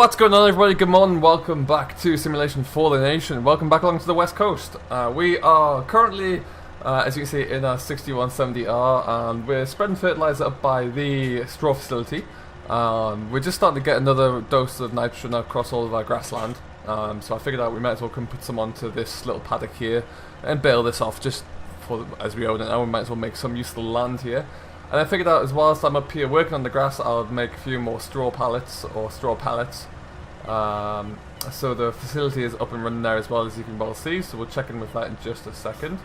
What's going on, everybody? Good morning. Welcome back to Simulation for the Nation. Welcome back along to the West Coast. We are currently, as you can see, in our 6170R, and we're spreading fertilizer up by the straw facility. We're just starting to get another dose of nitrogen across all of our grassland. So I figured out we might as well come put some onto this little paddock here and bale this off just for, as we own it now, we might as well make some useful land here. And I figured out as whilst I'm up here working on the grass, I'll make a few more straw pallets or straw pallets. So the facility is up and running there as well, as you can well see, so we'll check in with that in just a second.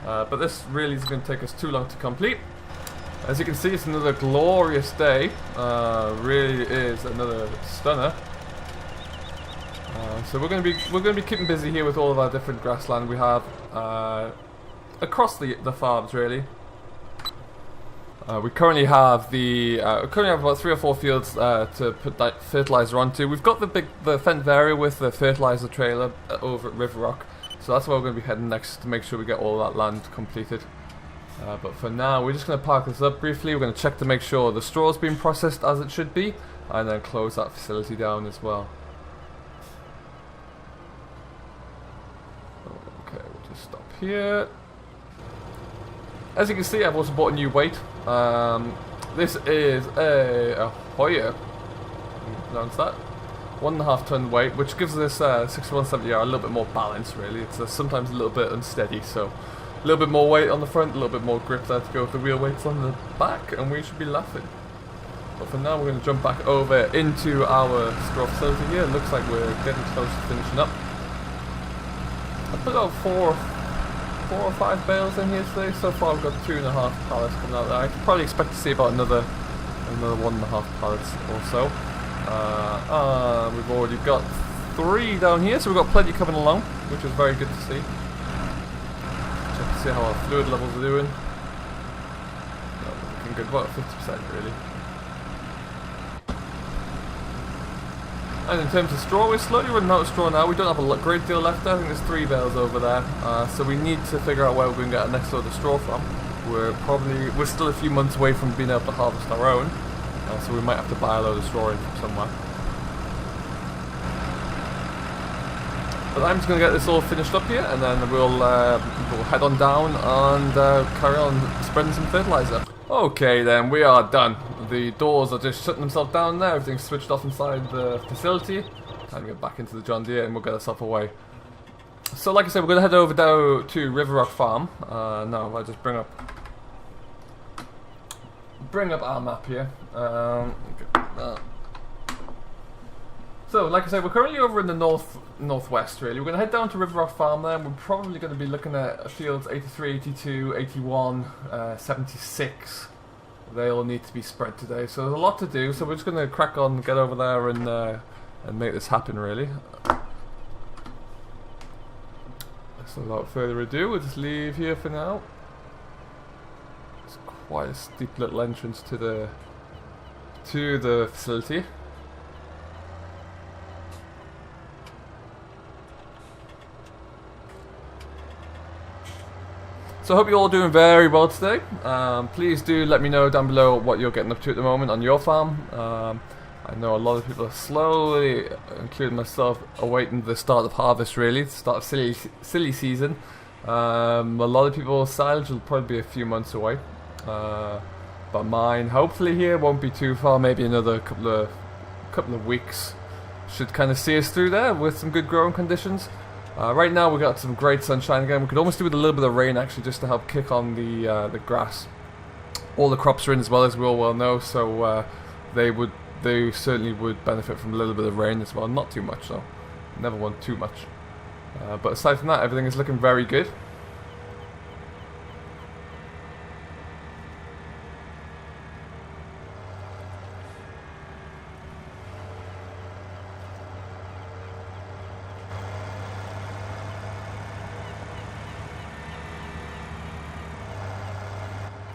But this really is going to take us too long to complete. As you can see, it's another glorious day. Really is another stunner. So we're going to be keeping busy here with all of our different grassland we have across the farms, really. We currently have about 3 or 4 fields to put that fertilizer onto. We've got the fence area with the fertilizer trailer over at River Rock, so that's where we're going to be heading next to make sure we get all that land completed. But for now, we're just going to park this up briefly. We're going to check to make sure the straw's been processed as it should be, and then close that facility down as well. Okay, we'll just stop here. As you can see, I've also bought a new weight. This is a Hoyer, pronounce that, 1.5 ton weight, which gives this 6170R a little bit more balance, really. It's sometimes a little bit unsteady, so a little bit more weight on the front, a little bit more grip there to go with the wheel weights on the back, and we should be laughing. But for now, we're going to jump back over into our straw facility here. It looks like we're getting close to finishing up. I put out 4 or 5 bales in here today. So far I've got 2.5 pallets coming out there. I could probably expect to see about another 1.5 pallets or so. We've already got 3 down here, so we've got plenty coming along, which is very good to see. Check to see how our fluid levels are doing. Looking good, about 50% really. And in terms of straw, we're slowly running out of straw now. We don't have a great deal left. I think there's 3 bales over there. So we need to figure out where we're going to get our next load of straw from. We're still a few months away from being able to harvest our own. So we might have to buy a load of straw in from somewhere. But I'm just going to get this all finished up here, and then we'll head on down and carry on spreading some fertilizer. Okay then, we are done. The doors are just shutting themselves down there. Everything's switched off inside the facility. Time to get back into the John Deere and we'll get ourselves away. So like I said, we're going to head over down to River Rock Farm. Now if I just bring up our map here. So like I said, we're currently over in the northwest really. We're going to head down to River Rock Farm there, and we're probably going to be looking at fields 83, 82, 81, 76. They all need to be spread today, so there's a lot to do, so we're just going to crack on, get over there and make this happen really. So without further ado, we'll just leave here for now. It's quite a steep little entrance to the facility. So I hope you're all doing very well today. Please do let me know down below what you're getting up to at the moment on your farm. I know a lot of people are slowly, including myself, awaiting the start of harvest really, the start of silly season. A lot of people's silage will probably be a few months away. But mine, hopefully here, won't be too far, maybe another couple of weeks. Should kind of see us through there with some good growing conditions. Right now we've got some great sunshine again. We could almost do with a little bit of rain actually, just to help kick on the grass. All the crops are in as well, as we all well know, so they certainly would benefit from a little bit of rain as well. Not too much though. Never want too much. But aside from that, everything is looking very good.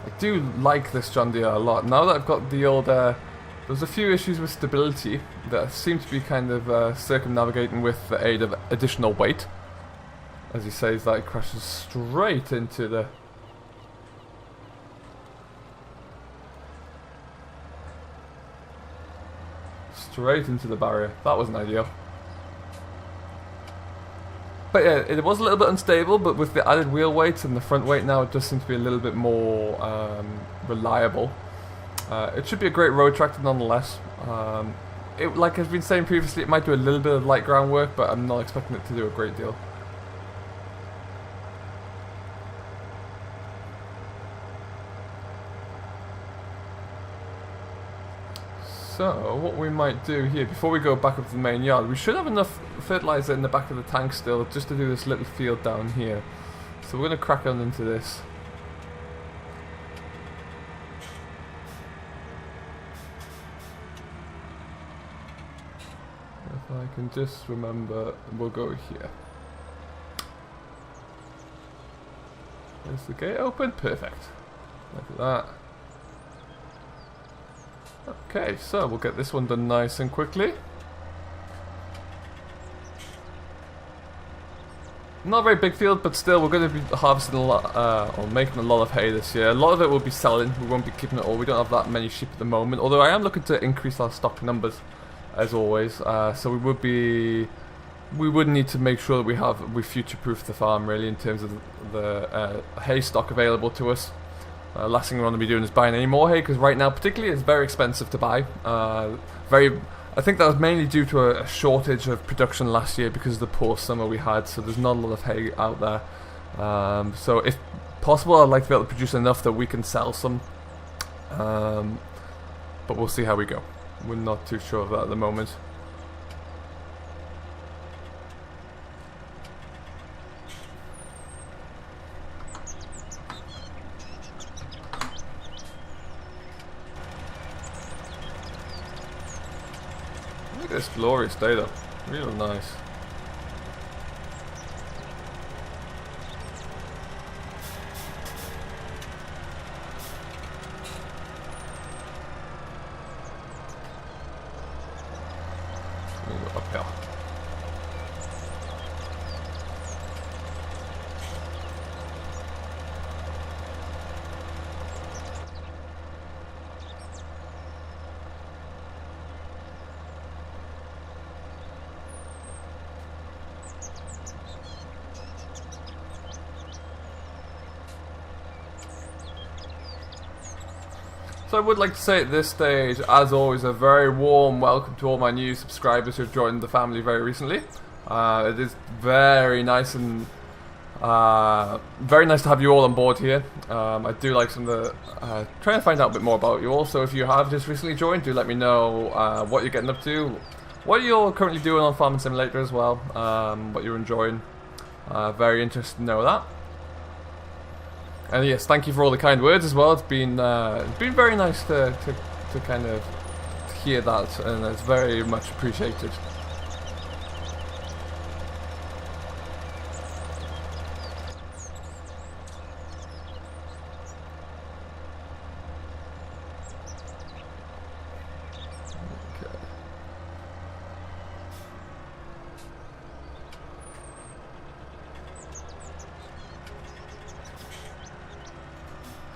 I do like this John Deere a lot. Now that I've got the old, there's a few issues with stability that seem to be kind of circumnavigating with the aid of additional weight. As he says, that it crashes straight into the straight into the barrier. That wasn't ideal. But yeah, it was a little bit unstable, but with the added wheel weight and the front weight now, it does seem to be a little bit more reliable. It should be a great road tractor nonetheless. Like I've been saying previously, it might do a little bit of light ground work, but I'm not expecting it to do a great deal. So, what we might do here, before we go back up to the main yard, we should have enough fertilizer in the back of the tank still, just to do this little field down here. So we're going to crack on into this. If I can just remember, we'll go here. Is the gate open? Perfect. Look at that. Okay, so we'll get this one done nice and quickly. Not a very big field, but still we're going to be harvesting a lot, or making a lot of hay this year. A lot of it will be selling, we won't be keeping it all. We don't have that many sheep at the moment, although I am looking to increase our stock numbers, as always. So we would need to make sure that we future-proof the farm, really, in terms of the hay stock available to us. Last thing we want to be doing is buying any more hay, because right now particularly it's very expensive to buy. I think that was mainly due to a shortage of production last year because of the poor summer we had, so there's not a lot of hay out there. So if possible, I'd like to be able to produce enough that we can sell some, but we'll see how we go. We're not too sure of that at the moment. Look at this glorious day though, real nice. We'll go uphill. So I would like to say at this stage, as always, a very warm welcome to all my new subscribers who have joined the family very recently. It is very nice and very nice to have you all on board here. I do like some of the trying to find out a bit more about you all. So if you have just recently joined, do let me know what you're getting up to, what you're currently doing on Farming Simulator as well, what you're enjoying. Very interested to know that. And yes, thank you for all the kind words as well. It's been very nice to kind of hear that, and it's very much appreciated.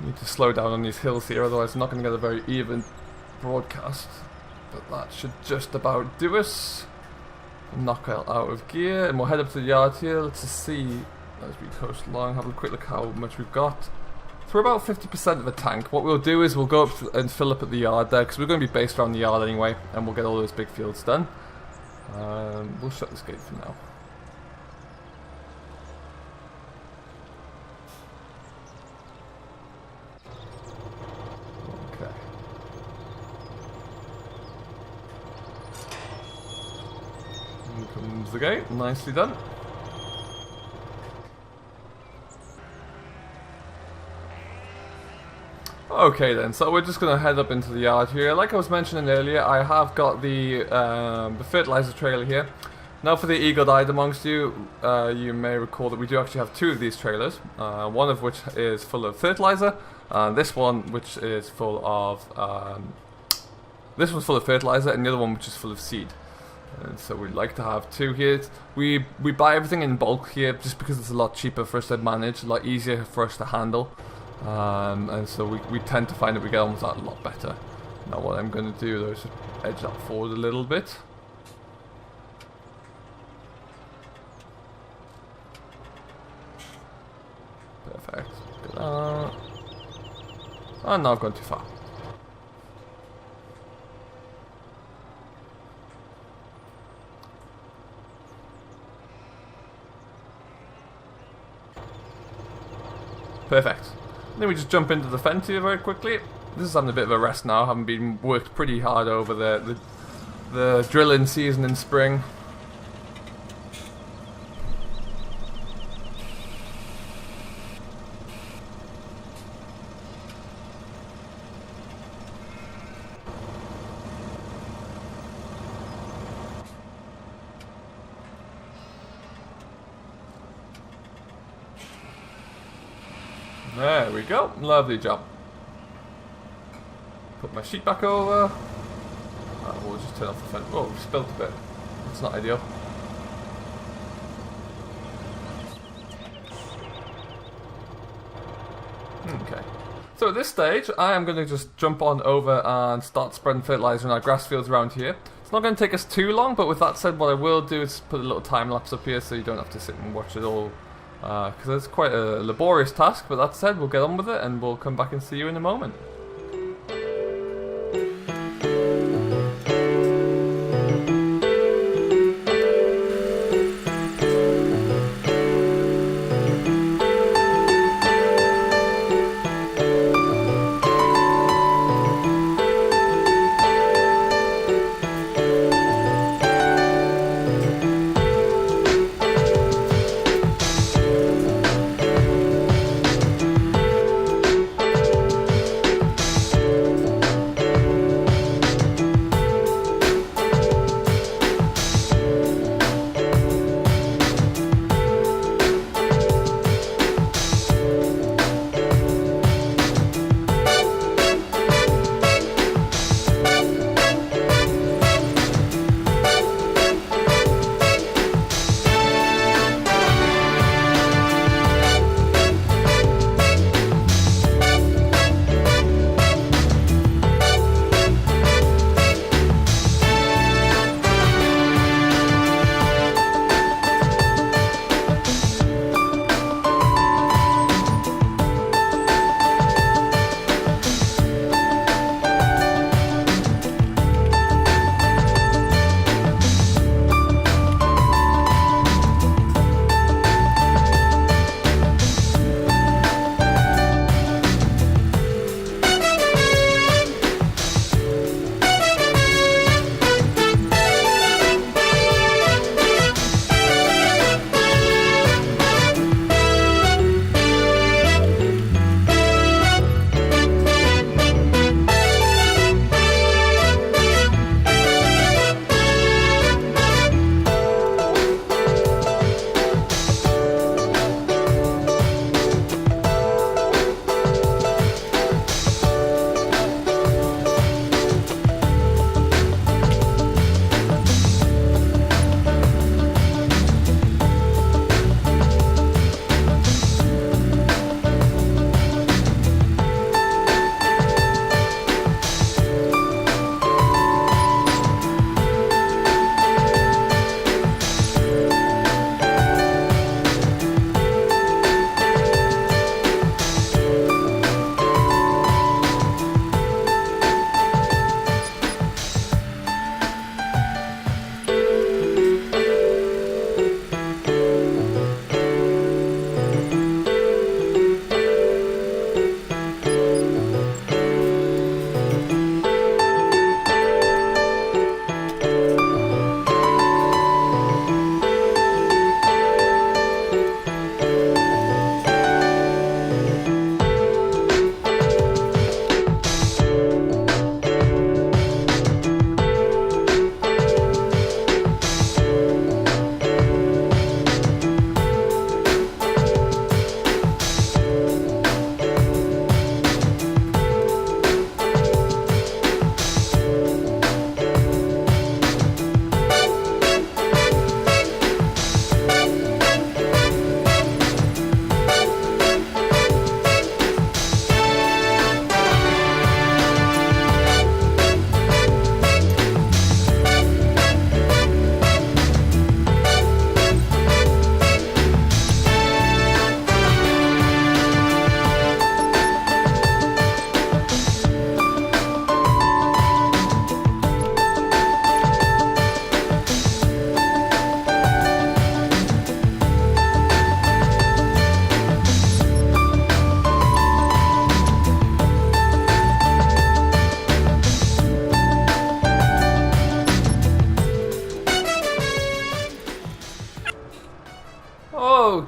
Need to slow down on these hills here, otherwise I'm not going to get a very even broadcast. But that should just about do us. Knock out of gear, and we'll head up to the yard here. Let's just see as we coast along, have a quick look how much we've got. So we're about 50% of the tank. What we'll do is we'll go up and fill up at the yard there, because we're going to be based around the yard anyway, and we'll get all those big fields done. We'll shut this gate for now. Comes the gate, nicely done. Okay then, so we're just going to head up into the yard here. Like I was mentioning earlier, I have got the fertilizer trailer here. Now for the eagle-eyed amongst you, you may recall that we do actually have two of these trailers. One of which is full of fertilizer, and this one which is full of this one's full of fertilizer, and the other one which is full of seed. And so we'd like to have two here. We buy everything in bulk here just because it's a lot cheaper for us to manage, a lot easier for us to handle. And so we tend to find that we get almost that a lot better. Now what I'm going to do though is just edge that forward a little bit. Perfect. Look at that. And now I've gone too far. Perfect. Then we just jump into the fence here very quickly. This is having a bit of a rest now, having been worked pretty hard over the drilling season in spring. There we go. Lovely job. Put my sheet back over. We'll just turn off the fence. Oh, we spilt a bit. That's not ideal. Okay. So at this stage, I am going to just jump on over and start spreading fertilizer in our grass fields around here. It's not going to take us too long, but with that said, what I will do is put a little time lapse up here so you don't have to sit and watch it all. Because it's quite a laborious task, but that said, we'll get on with it and we'll come back and see you in a moment.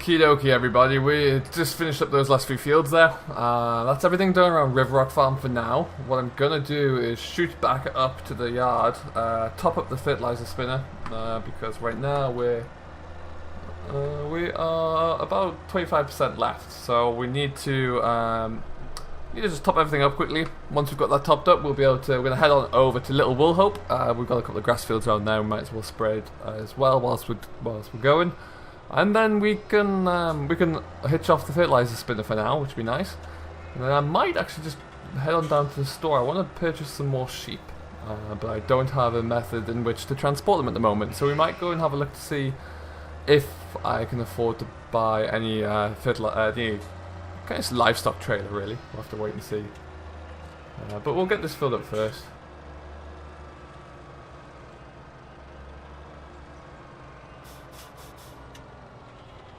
Okie dokie, everybody. We just finished up those last few fields there. That's everything done around River Rock Farm for now. What I'm gonna do is shoot back up to the yard, top up the fertilizer spinner, because right now we are about 25% left. So we need to just top everything up quickly. Once we've got that topped up, we'll be able to. We're gonna head on over to Little Woolhope. We've got a couple of grass fields around there. We might as well spray it as well whilst we're going. And then we can hitch off the fertilizer spinner for now, which would be nice. And then I might actually just head on down to the store. I want to purchase some more sheep, but I don't have a method in which to transport them at the moment. So we might go and have a look to see if I can afford to buy any any kind of livestock trailer. Really, we'll have to wait and see. But we'll get this filled up first.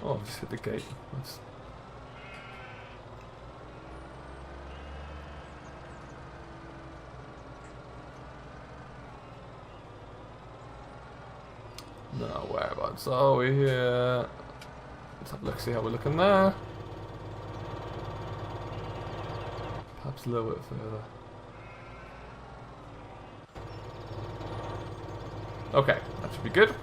Oh, just hit the gate. That's... No, whereabouts are we here? Let's have a look, see how we're looking there. Perhaps a little bit further. Okay, that should be good.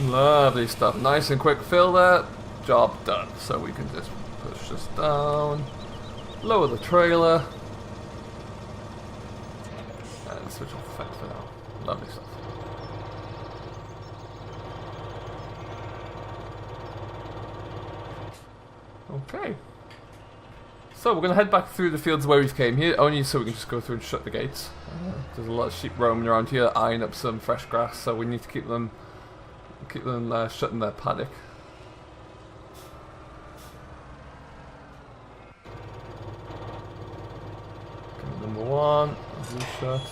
Lovely stuff. Nice and quick fill there. Job done. So we can just push this down, lower the trailer, and switch off the fence for now. Lovely stuff. Okay. So we're going to head back through the fields where we came here, only so we can just go through and shut the gates. There's a lot of sheep roaming around here, eyeing up some fresh grass, so we need to keep them shut in their paddock. Okay, number one, shut.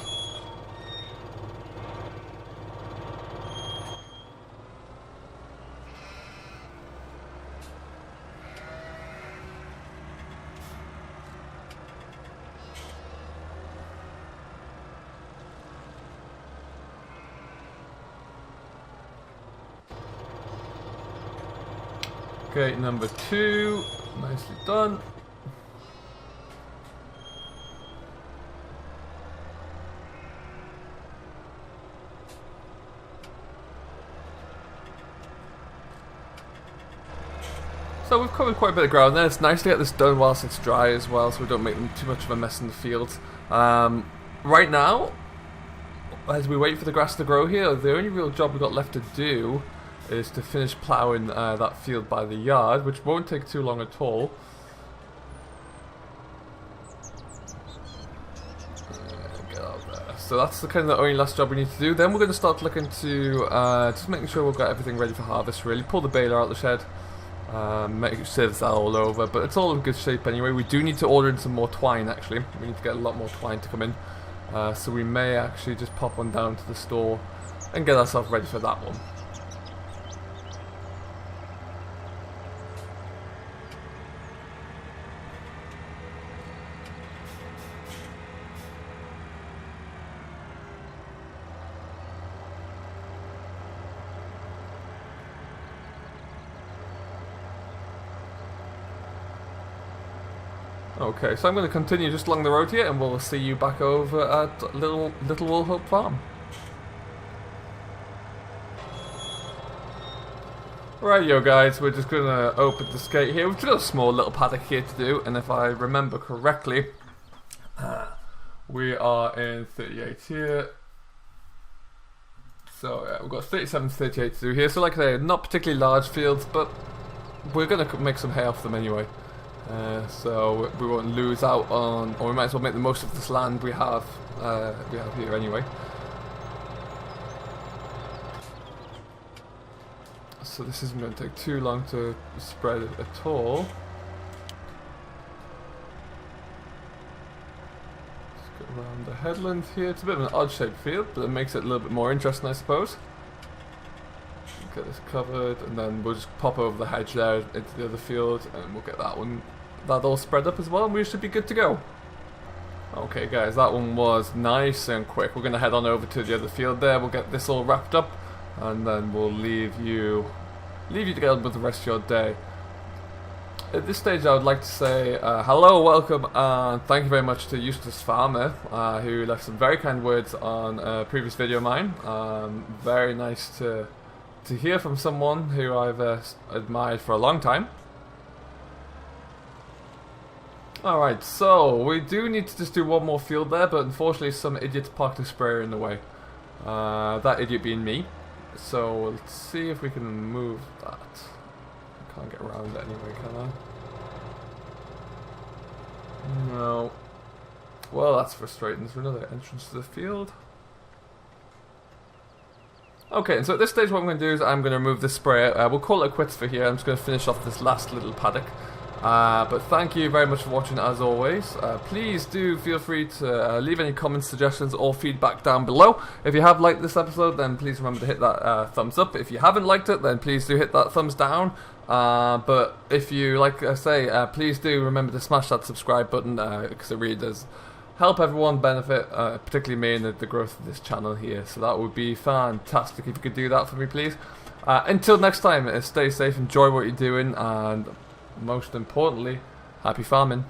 Gate number 2, nicely done. So we've covered quite a bit of ground there. It's nice to get this done whilst it's dry as well, so we don't make them too much of a mess in the fields. Right now, as we wait for the grass to grow here, the only real job we've got left to do is to finish ploughing that field by the yard, which won't take too long at all. Get out there. So that's the kind of the only last job we need to do. Then we're going to start looking to just making sure we've got everything ready for harvest. Really, pull the baler out of the shed, make sure it's all over. But it's all in good shape anyway. We do need to order in some more twine. Actually, we need to get a lot more twine to come in. So we may actually just pop one down to the store and get ourselves ready for that one. Okay, so I'm going to continue just along the road here, and we'll see you back over at Little Woolhope Farm. Right, yo guys, we're just going to open this gate here. We've got a small little paddock here to do, and if I remember correctly, we are in 38 here. So yeah, we've got 37 to 38 to do here. So like I say, not particularly large fields, but we're going to make some hay off them anyway. So we won't lose out on, or we might as well make the most of this land we have here anyway. So this isn't going to take too long to spread it at all. Let's go around the headland here. It's a bit of an odd shaped field, but it makes it a little bit more interesting, I suppose. get this covered, and then we'll just pop over the hedge there into the other field, and we'll get that all spread up as well, and we should be good to go. Okay guys, that one was nice and quick. We're going to head on over to the other field there, we'll get this all wrapped up, and then we'll leave you to get on with the rest of your day. At this stage I would like to say hello, welcome, and thank you very much to Eustace Farmer, who left some very kind words on a previous video of mine. Very nice to hear from someone who I've admired for a long time. Alright, so we do need to just do one more field there, but unfortunately some idiot parked a sprayer in the way. That idiot being me. So let's see if we can move that. Can't get around it anyway, can I? No. Well, that's frustrating. There's another entrance to the field. Okay, and so at this stage what I'm going to do is I'm going to remove this sprayer. We'll call it quits for here. I'm just going to finish off this last little paddock. But thank you very much for watching as always. Please do feel free to leave any comments, suggestions or feedback down below. If you have liked this episode, then please remember to hit that thumbs up. If you haven't liked it, then please do hit that thumbs down. But if you, like I say, please do remember to smash that subscribe button, because it really does help everyone benefit, particularly me and the growth of this channel here. So that would be fantastic if you could do that for me, please. Until next time, stay safe, enjoy what you're doing, and most importantly, happy farming.